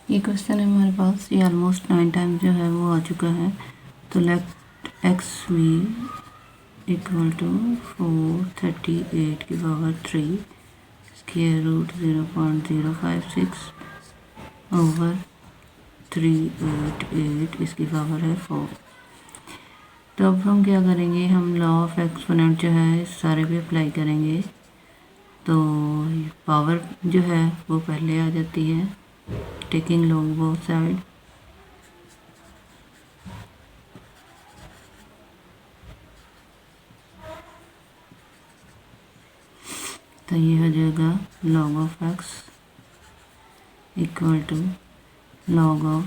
ये क्वेश्चन है हमारे पास, ये ऑलमोस्ट 9 टाइम्स जो है वो आ चुका है। तो let x be equal to 438 की पावर 3 स्क्वायर रूट 0.056 ओवर 388 इसकी पावर है 4। तो अब हम क्या करेंगे, हम लॉ ऑफ एक्सपोनेंट जो है सारे पे अप्लाई करेंगे। तो पावर जो है वो पहले आ जाती है, टेकिंग लॉग बोथ साइड। तो ये हो जाएगा log of x equal to log of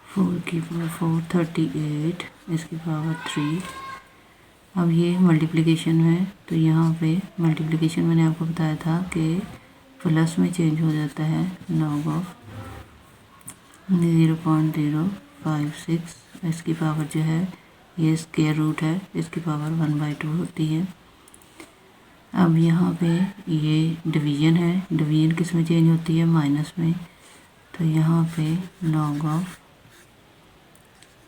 4 की पावर 438 इसकी पावर 3। अब ये मल्टीप्लिकेशन है, तो यहाँ पे मल्टीप्लिकेशन मैंने आपको बताया था कि प्लस में चेंज हो जाता है। log ऑफ 0.056 इसकी पावर जो है ये स्क्वायर रूट है, इसकी पावर 1/2 होती है। अब यहाँ पे ये डिवीज़न है, डिवीज़न किस में चेंज होती है, माइनस में। तो यहाँ पे log ऑफ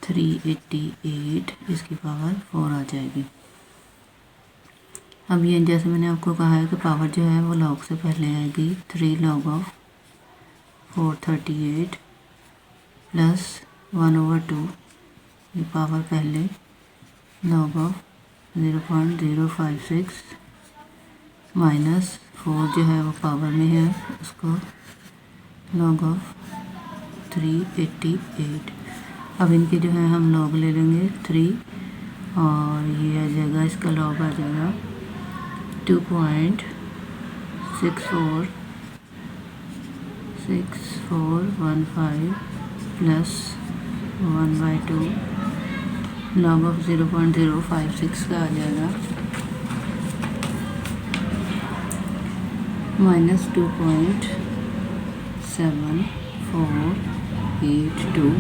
388 इसकी पावर 4 आ जाएगी। अब ये जैसे मैंने आपको कहा है कि पावर जो है वो log से पहले आएगी। 3 log ऑफ 438 प्लस 1/2 ये पावर पहले log ऑफ 0.056 माइनस 4 जो है वो पावर में है, उसको log ऑफ 388। अब इनके जो है हम log ले लेंगे 3 और ये आ जाएगा, इसका log आ जाएगा 2.6415 प्लस 1/2 log ऑफ 0.056 का आ जाएगा माइनस 2.7482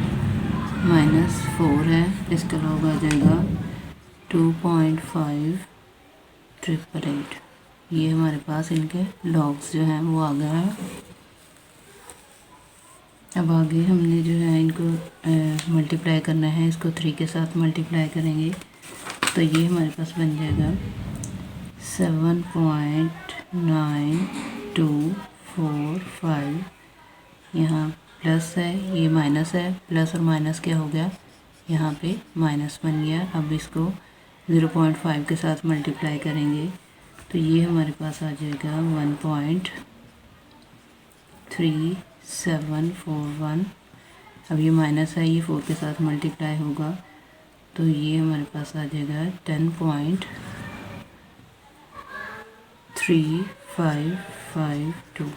माइनस 4 है, इसका log आ जाएगा 2.5888। ये हमारे पास इनके लॉग्स जो हैं वो आ गया है। अब आगे हमने जो है इनको मल्टीप्लाई करना है, इसको 3 के साथ मल्टीप्लाई करेंगे तो ये हमारे पास बन जाएगा 7.9245। यहाँ प्लस है, ये माइनस है, प्लस और माइनस क्या हो गया, यहाँ पे माइनस बन गया। अब इसको 0.5 के साथ मल्टीप्लाई करेंगे तो ये हमारे पास आ जाएगा 1.3741। अब ये माइनस है, ये 4 के साथ मल्टीप्लाई होगा तो ये हमारे पास आ जाएगा 10.3552।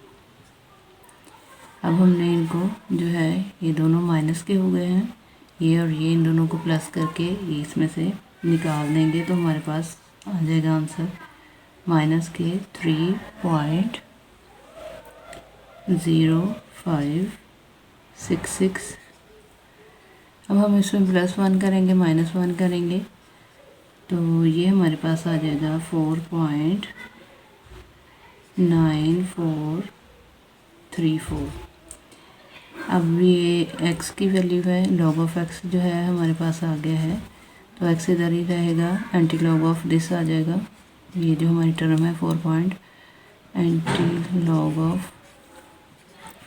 अब हमने इनको जो है ये दोनों माइनस के हो गए हैं, ये और ये इन दोनों को प्लस करके ये इसमें से निकाल देंगे तो हमारे पास आ जाएगा आंसर माइनस के 3.0566। अब हम इसमें +1 करेंगे, -1 करेंगे तो ये हमारे पास आ जाएगा 4.9434। अब ये x की वैल्यू है, log ऑफ x जो है हमारे पास आ गया है तो x इधर ही रहेगा, एंटी लॉग ऑफ दिस आ जाएगा। ये जो हमारी टर्म है 4 एंटी लॉग ऑफ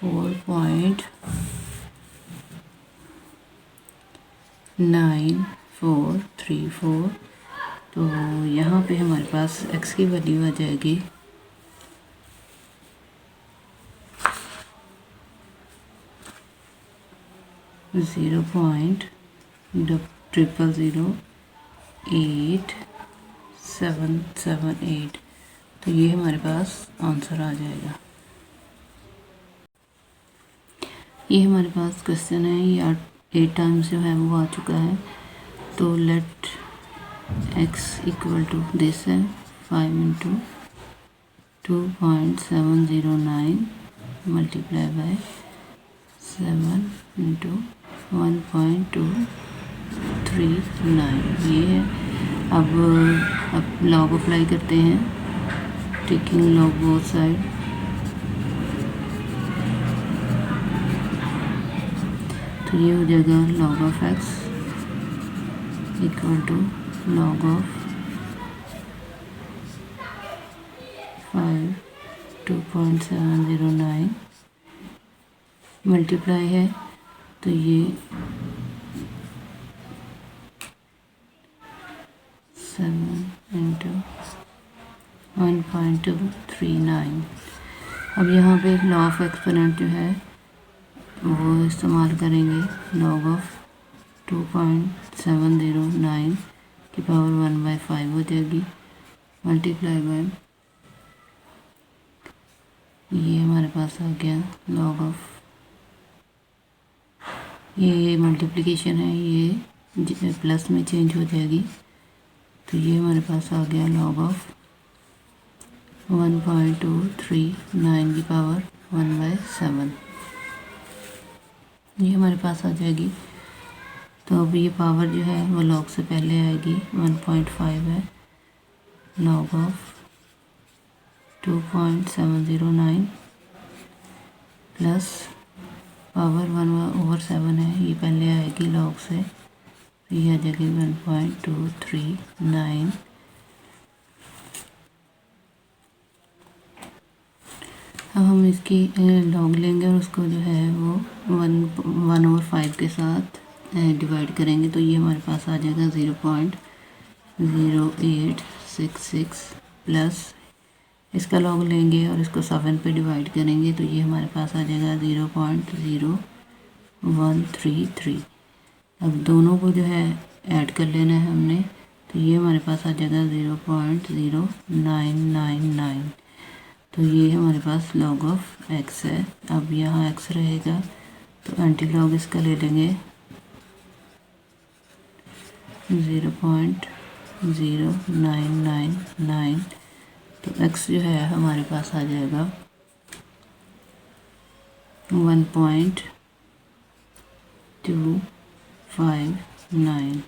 4.9434। तो यहाँ पे हमारे पास x की वैल्यू आ जाएगी 0.008778। तो ये हमारे पास आंसर आ जाएगा। ये हमारे पास क्वेश्चन है, ये 8 टाइम्स जो है वो आ चुका है। तो let x equal to this है 5 × 2.709 मल्टीप्लाई बाय 7 × 1.239 ये है। अब लॉग अप्लाई करते हैं, टेकिंग लॉग बोथ साइड। तो ये हो जाएगा log of x equal to log of 2.709 multiply है तो ये 7 इंटू 1.239। अब यहाँ पे लॉ ऑफ एक्सपोनेंट जो है वो इस्तेमाल करेंगे। log ऑफ 2.709 की पावर 1/5 हो जाएगी मल्टीप्लाई बाय ये हमारे पास आ गया log ऑफ, ये मल्टीप्लिकेशन है, ये प्लस में चेंज हो जाएगी तो ये हमारे पास आ गया log ऑफ 1.239 की पावर 1/7 ये हमारे पास आ जाएगी। तो अब ये पावर जो है वो log से पहले आएगी, 1.5 है, log ऑफ 2.709 प्लस पावर 1/7 है, ये पहले आएगी log से, तो ये आ जाएगी 1.239। अब हम इसकी log लेंगे और उसको जो है वो 1/5 के साथ डिवाइड करेंगे तो ये हमारे पास आ जाएगा 0.0866 प्लस इसका log लेंगे और इसको 7 पे डिवाइड करेंगे तो ये हमारे पास आ जाएगा 0.0133। अब दोनों को जो है ऐड कर लेना है हमने तो ये हमारे पास आ जाएगा 0.0999। तो ये हमारे पास log ऑफ x है। अब यहाँ x रहेगा तो एंटी लॉग इसका ले लेंगे 0.0999 तो x जो है हमारे पास आ जाएगा 1.259।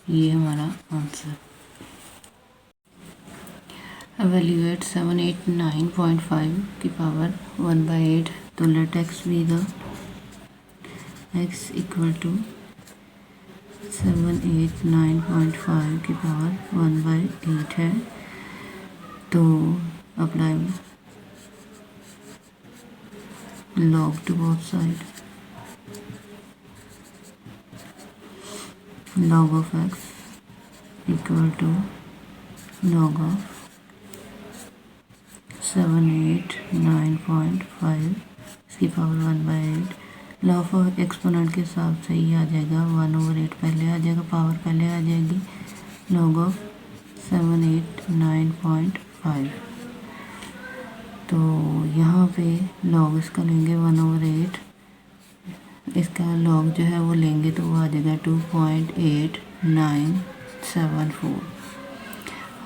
ये हमारा आंसर। एवेल्यूएट 789.5 की पावर 1/8 तो let x be the x equal to 789.5 की पावर 1/8 है तो apply log to both side, log of x equal to log of 789.5 इसकी पावर 1/8। लॉ ऑफ एक्सपोनेंट के हिसाब से ये आ जाएगा 1/8 पहले आ जाएगा, पावर पहले आ जाएगी, log ऑफ 789.5। तो यहाँ पे log इसका लेंगे 1/8, इसका log जो है वो लेंगे तो वो आ जाएगा 2.8974।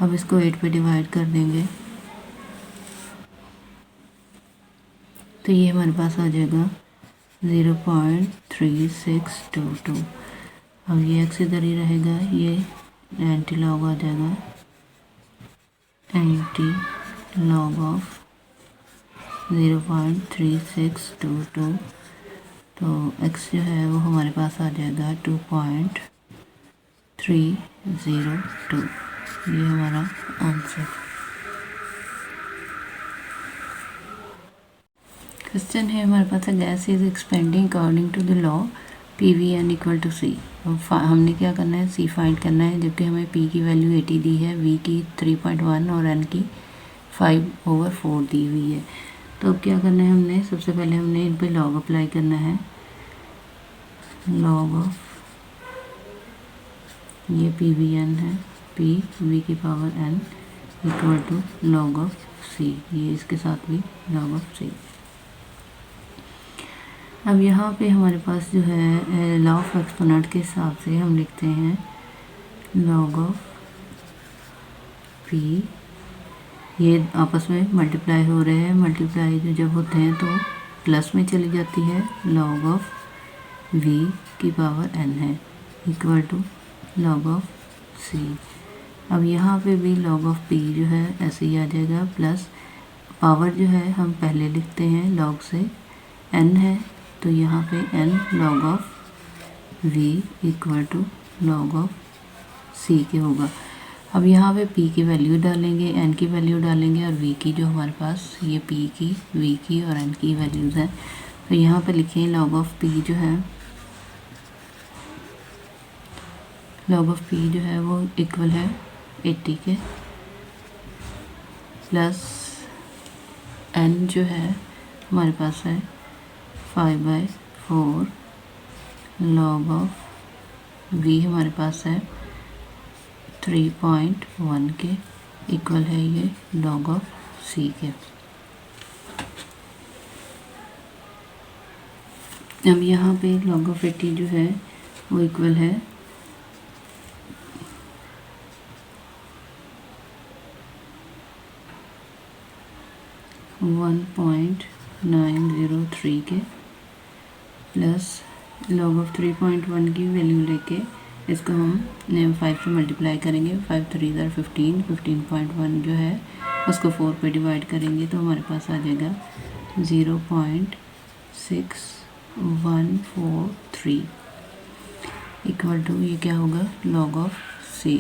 अब इसको 8 पे डिवाइड कर देंगे तो ये हमारे पास आ जाएगा 0.3622। अब ये x इधर ही रहेगा, ये एंटी लॉग आ जाएगा, एंटी लॉग ऑफ 0.3622 तो x जो है वो हमारे पास आ जाएगा 2.302। ये हमारा आंसर। क्वेश्चन है हमारे पास है gas is expanding according to the law PV n equal to C। हमने क्या करना है, C फाइंड करना है, जबकि हमें P की वैल्यू 80 दी है, V की 3.1 और N की 5/4 दी हुई है। तो अब क्या करना है, हमने सबसे पहले हमने इन पे लॉग अप्लाई करना है। लॉग ऑफ ये PV n है, P V की power n equal to log of C, ये इसके साथ भी लॉग ऑफ C। अब यहाँ पे हमारे पास जो है लॉ ऑफ एक्सपोनेंट के हिसाब से हम लिखते हैं लॉग ऑफ P, ये आपस में मल्टीप्लाई हो रहे हैं, मल्टीप्लाई जो जब होते हैं तो प्लस में चली जाती है, लॉग ऑफ V की पावर n है equal to log of C। अब यहाँ पे भी लॉग ऑफ P जो है ऐसे ही आ जाएगा, प्लस पावर जो है हम पहले लिखते हैं लॉग से, n है तो यहाँ पे n log of v equal to log of c के होगा। अब यहाँ पे p की वैल्यू डालेंगे, n की वैल्यू डालेंगे और v की जो हमारे पास ये p की, v की और n की वैल्यूज़ हैं। तो यहाँ पे लिखें log ऑफ p जो है, log ऑफ p जो है वो इक्वल है 80 के, प्लस n जो है हमारे पास है 5/4 log ऑफ v हमारे पास है 3.1 के, इक्वल है ये log ऑफ c के। अब यहाँ पे log ऑफ 80 जो है वो इक्वल है 1.903 के, प्लस log ऑफ 3.1 की वैल्यू लेके इसको हम 5 से मल्टीप्लाई करेंगे, 5 3 15, 15.1 जो है उसको 4 पे डिवाइड करेंगे तो हमारे पास आ जाएगा 0.6143 इक्वल टू ये क्या होगा log ऑफ c।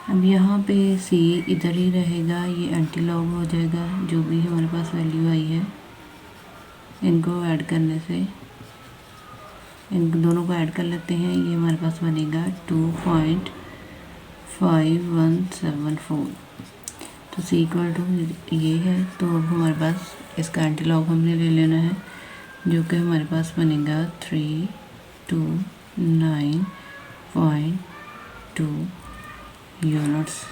अब यहाँ पे c इधर ही रहेगा, ये एंटी लॉग हो जाएगा, जो भी हमारे पास वैल्यू आई है इनको ऐड करने से, इन दोनों को ऐड कर लेते हैं, ये हमारे पास बनेगा 2.5174। तो c इक्वल टू ये है। तो अब हमारे पास इसका एंटी लॉग हमने ले लेना है, जो कि हमारे पास बनेगा 329.2 यूनिट्स।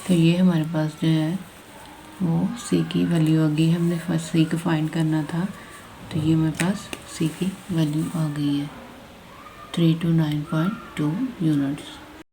तो ये हमारे पास जो है वो c की वैल्यू आ गई। हमने फर्स्ट c को फाइंड करना था, तो ये हमारे पास c की वैल्यू आ गई है 329.2 यूनिट्स।